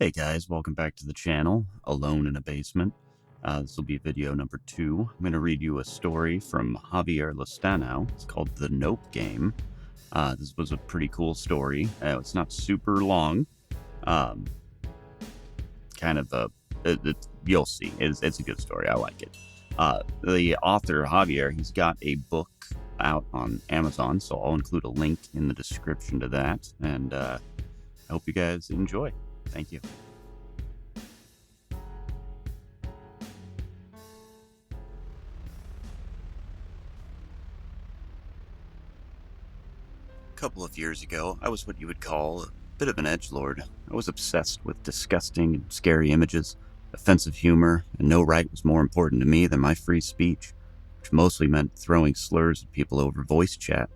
Hey guys, welcome back to the channel, Alone in a Basement. This will be video number 2. I'm going to read you a story from Javier Loustaunau. It's called The Nope Game. This was a pretty cool story. It's not super long. Um, you'll see. It's a good story. I like it. The author, Javier, he's got a book out on Amazon, so I'll include a link in the description to that. And I hope you guys enjoy. Thank you. A couple of years ago, I was what you would call a bit of an edgelord. I was obsessed with disgusting and scary images, offensive humor, and no right was more important to me than my free speech, which mostly meant throwing slurs at people over voice chat.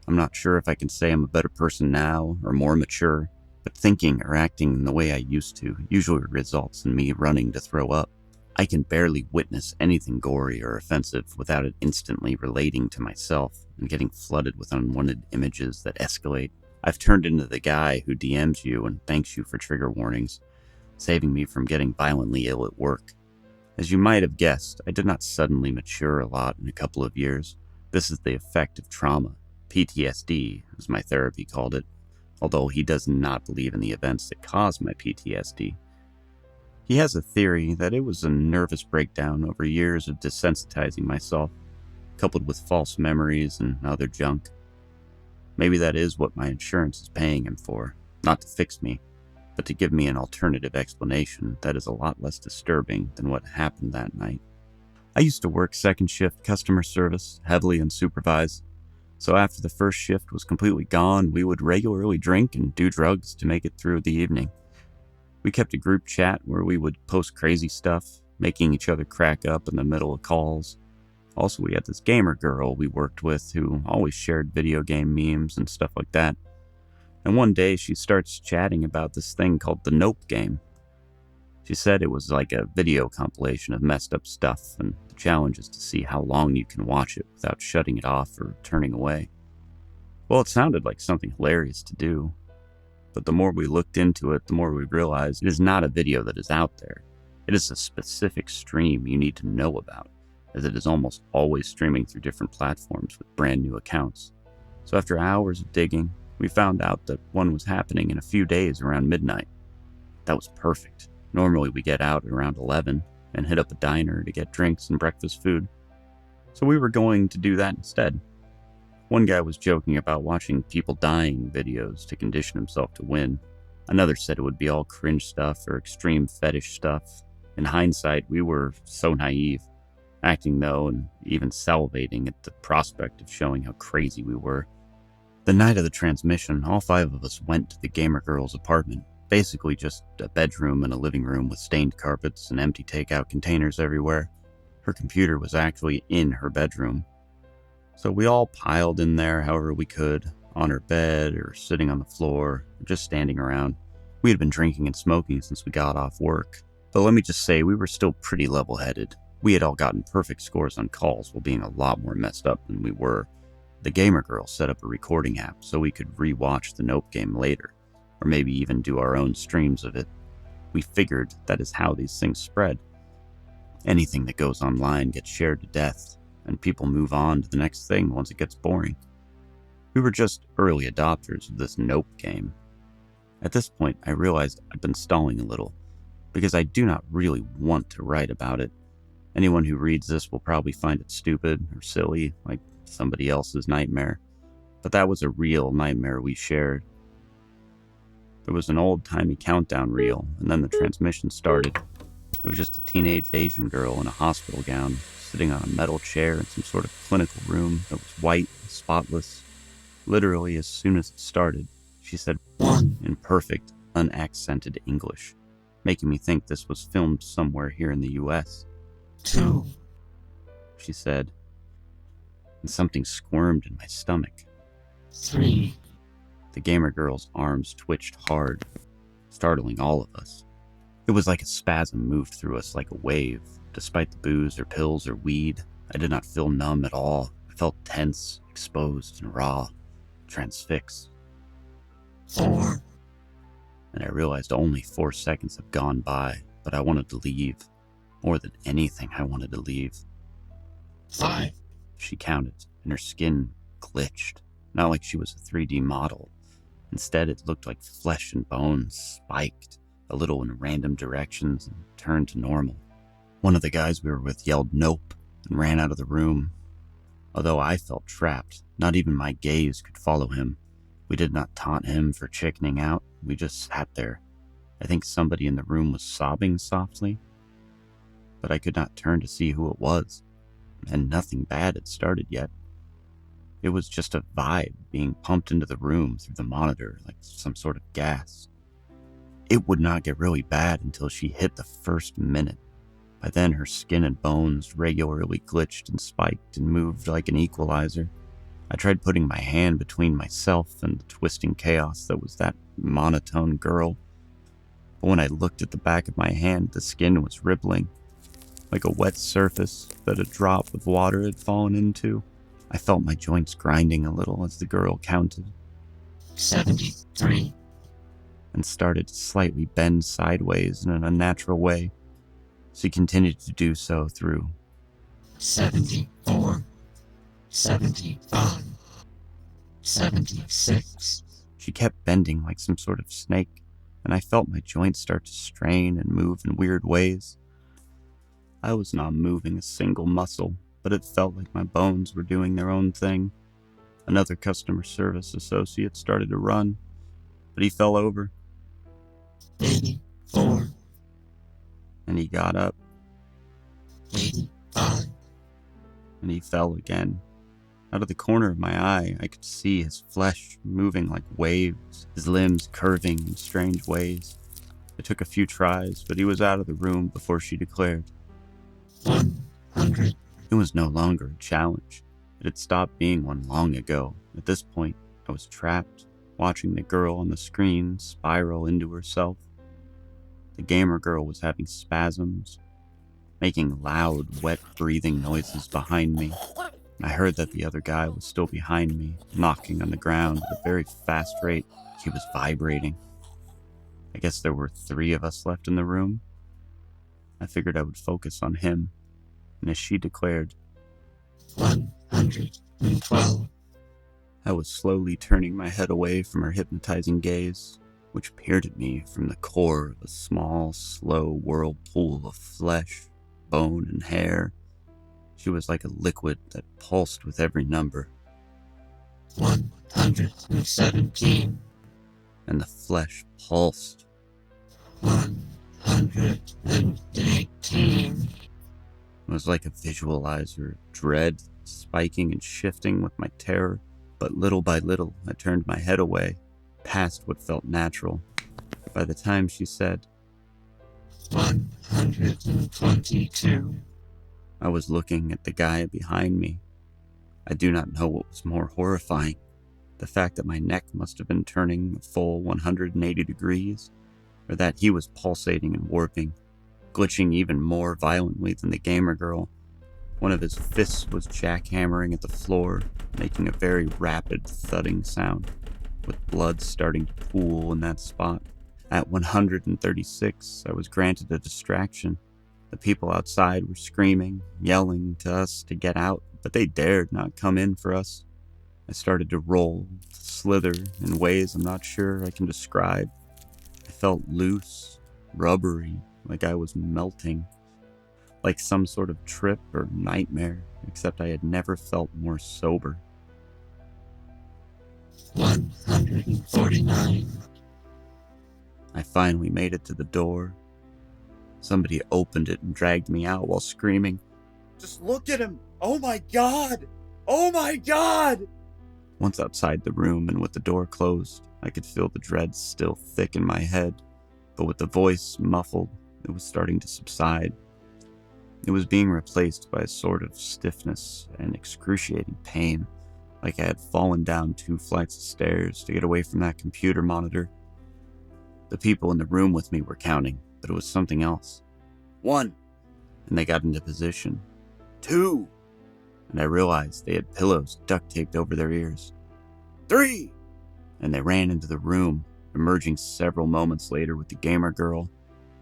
I'm not sure if I can say I'm a better person now or more mature, but thinking or acting in the way I used to usually results in me running to throw up. I can barely witness anything gory or offensive without it instantly relating to myself and getting flooded with unwanted images that escalate. I've turned into the guy who DMs you and thanks you for trigger warnings, saving me from getting violently ill at work. As you might have guessed, I did not suddenly mature a lot in a couple of years. This is the effect of trauma. PTSD, as my therapy called it, although he does not believe in the events that caused my PTSD. He has a theory that it was a nervous breakdown over years of desensitizing myself, coupled with false memories and other junk. Maybe that is what my insurance is paying him for, not to fix me, but to give me an alternative explanation that is a lot less disturbing than what happened that night. I used to work second shift customer service, heavily unsupervised, so after the first shift was completely gone, we would regularly drink and do drugs to make it through the evening. We kept a group chat where we would post crazy stuff, making each other crack up in the middle of calls. Also, we had this gamer girl we worked with who always shared video game memes and stuff like that. And one day she starts chatting about this thing called the Nope Game. She said it was like a video compilation of messed up stuff, and the challenge is to see how long you can watch it without shutting it off or turning away. Well, it sounded like something hilarious to do. But the more we looked into it, the more we realized it is not a video that is out there. It is a specific stream you need to know about, as it is almost always streaming through different platforms with brand new accounts. So after hours of digging, we found out that one was happening in a few days around midnight. That was perfect. Normally we get out at around 11 and hit up a diner to get drinks and breakfast food. So we were going to do that instead. One guy was joking about watching people dying videos to condition himself to win. Another said it would be all cringe stuff or extreme fetish stuff. In hindsight, we were so naive, acting though and even salivating at the prospect of showing how crazy we were. The night of the transmission, all 5 of us went to the gamer girl's apartment, basically just a bedroom and a living room with stained carpets and empty takeout containers everywhere. Her computer was actually in her bedroom. So we all piled in there however we could, on her bed or sitting on the floor, or just standing around. We had been drinking and smoking since we got off work, but let me just say we were still pretty level-headed. We had all gotten perfect scores on calls while being a lot more messed up than we were. The gamer girl set up a recording app so we could re-watch the Nope Game later, or maybe even do our own streams of it. We figured that is how these things spread. Anything that goes online gets shared to death, and people move on to the next thing once it gets boring. We were just early adopters of this Nope Game. At this point, I realized I'd been stalling a little, because I do not really want to write about it. Anyone who reads this will probably find it stupid or silly, like somebody else's nightmare, but that was a real nightmare we shared. There was an old-timey countdown reel, and then the transmission started. It was just a teenage Asian girl in a hospital gown, sitting on a metal chair in some sort of clinical room that was white and spotless. Literally, as soon as it started, she said 1 in perfect, unaccented English, making me think this was filmed somewhere here in the US. 2, she said, and something squirmed in my stomach. 3, The gamer girl's arms twitched hard, startling all of us. It was like a spasm moved through us like a wave. Despite the booze or pills or weed, I did not feel numb at all. I felt tense, exposed, and raw, transfixed. 4, And I realized only 4 seconds had gone by, but I wanted to leave. More than anything, I wanted to leave. 5, She counted, and her skin glitched, not like she was a 3D model. Instead, it looked like flesh and bones spiked a little in random directions and turned to normal. One of the guys we were with yelled "nope" and ran out of the room. Although I felt trapped, not even my gaze could follow him. We did not taunt him for chickening out, we just sat there. I think somebody in the room was sobbing softly, but I could not turn to see who it was, and nothing bad had started yet. It was just a vibe being pumped into the room through the monitor like some sort of gas. It would not get really bad until she hit the first minute. By then, her skin and bones regularly glitched and spiked and moved like an equalizer. I tried putting my hand between myself and the twisting chaos that was that monotone girl. But when I looked at the back of my hand, the skin was rippling, like a wet surface that a drop of water had fallen into. I felt my joints grinding a little as the girl counted 73, and started to slightly bend sideways in an unnatural way. She continued to do so through 74, 75, 76. She kept bending like some sort of snake, and I felt my joints start to strain and move in weird ways. I was not moving a single muscle, but it felt like my bones were doing their own thing. Another customer service associate started to run, but he fell over, 84, and he got up, 85, and he fell again. Out of the corner of my eye, I could see his flesh moving like waves, his limbs curving in strange ways. It took a few tries, but he was out of the room before she declared. 100, It was no longer a challenge. It had stopped being one long ago. At this point, I was trapped, watching the girl on the screen spiral into herself. The gamer girl was having spasms, making loud, wet breathing noises behind me. I heard that the other guy was still behind me, knocking on the ground at a very fast rate. He was vibrating. I guess there were 3 of us left in the room. I figured I would focus on him, and as she declared, 112, I was slowly turning my head away from her hypnotizing gaze, which peered at me from the core of a small, slow whirlpool of flesh, bone, and hair. She was like a liquid that pulsed with every number, 117, and the flesh pulsed. 118, It was like a visualizer of dread, spiking and shifting with my terror, but little by little I turned my head away, past what felt natural. By the time she said, 122, I was looking at the guy behind me. I do not know what was more horrifying, the fact that my neck must have been turning a full 180 degrees, or that he was pulsating and warping, glitching even more violently than the gamer girl. One of his fists was jackhammering at the floor, making a very rapid thudding sound, with blood starting to pool in that spot. At 136, I was granted a distraction. The people outside were screaming, yelling to us to get out, but they dared not come in for us. I started to roll, slither in ways I'm not sure I can describe. I felt loose, rubbery, like I was melting, like some sort of trip or nightmare, except I had never felt more sober. 149, I finally made it to the door. Somebody opened it and dragged me out while screaming, "Just look at him! Oh my God! Oh my God!" Once outside the room and with the door closed, I could feel the dread still thick in my head, but with the voice muffled, it was starting to subside. It was being replaced by a sort of stiffness and excruciating pain, like I had fallen down 2 flights of stairs to get away from that computer monitor. The people in the room with me were counting, but it was something else. 1, and they got into position. 2, and I realized they had pillows duct taped over their ears. 3, and they ran into the room, emerging several moments later with the gamer girl.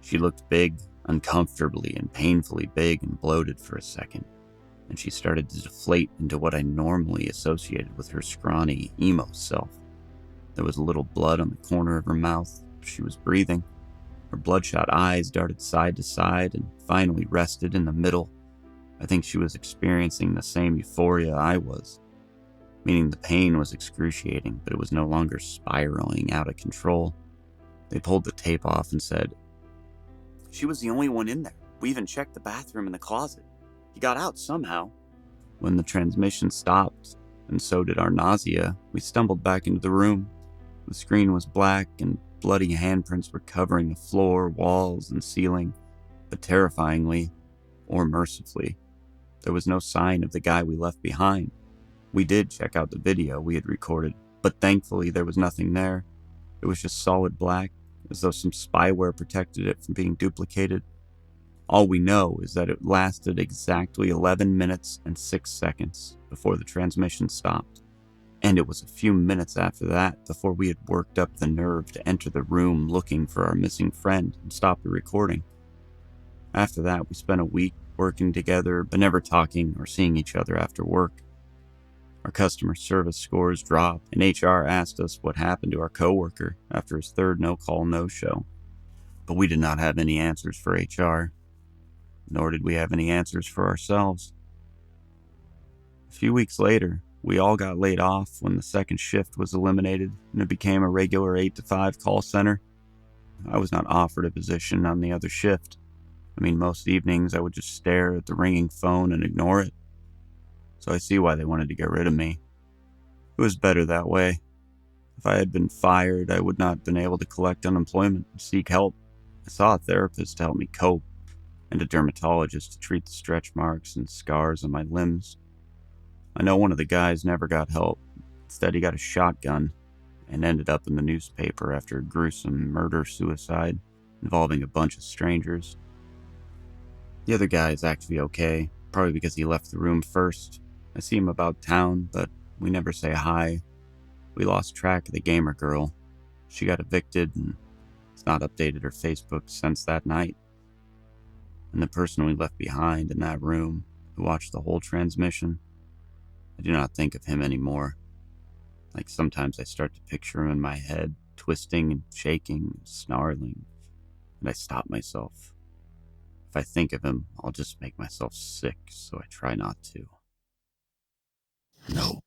She looked big, uncomfortably and painfully big and bloated for a second, and she started to deflate into what I normally associated with her scrawny, emo self. There was a little blood on the corner of her mouth. She was breathing. Her bloodshot eyes darted side to side and finally rested in the middle. I think she was experiencing the same euphoria I was, meaning the pain was excruciating, but it was no longer spiraling out of control. They pulled the tape off and said, "She was the only one in there. We even checked the bathroom and the closet. He got out somehow." When the transmission stopped, and so did our nausea, we stumbled back into the room. The screen was black, and bloody handprints were covering the floor, walls, and ceiling, but terrifyingly, or mercifully, there was no sign of the guy we left behind. We did check out the video we had recorded, but thankfully there was nothing there. It was just solid black, as though some spyware protected it from being duplicated. All we know is that it lasted exactly 11 minutes and 6 seconds before the transmission stopped, and it was a few minutes after that before we had worked up the nerve to enter the room looking for our missing friend and stop the recording. After that, we spent a week working together, but never talking or seeing each other after work. Our customer service scores dropped, and HR asked us what happened to our coworker after his third no-call, no-show. But we did not have any answers for HR, nor did we have any answers for ourselves. A few weeks later, we all got laid off when the second shift was eliminated, and it became a regular 8 to 5 call center. I was not offered a position on the other shift. Most evenings I would just stare at the ringing phone and ignore it. So I see why they wanted to get rid of me. It was better that way. If I had been fired, I would not have been able to collect unemployment and seek help. I saw a therapist to help me cope, and a dermatologist to treat the stretch marks and scars on my limbs. I know one of the guys never got help. Instead, he got a shotgun and ended up in the newspaper after a gruesome murder-suicide involving a bunch of strangers. The other guy is actually okay, probably because he left the room first. I see him about town, but we never say hi. We lost track of the gamer girl. She got evicted and has not updated her Facebook since that night. And the person we left behind in that room, who watched the whole transmission, I do not think of him anymore. Sometimes I start to picture him in my head, twisting and shaking and snarling, and I stop myself. If I think of him, I'll just make myself sick, so I try not to. Nope.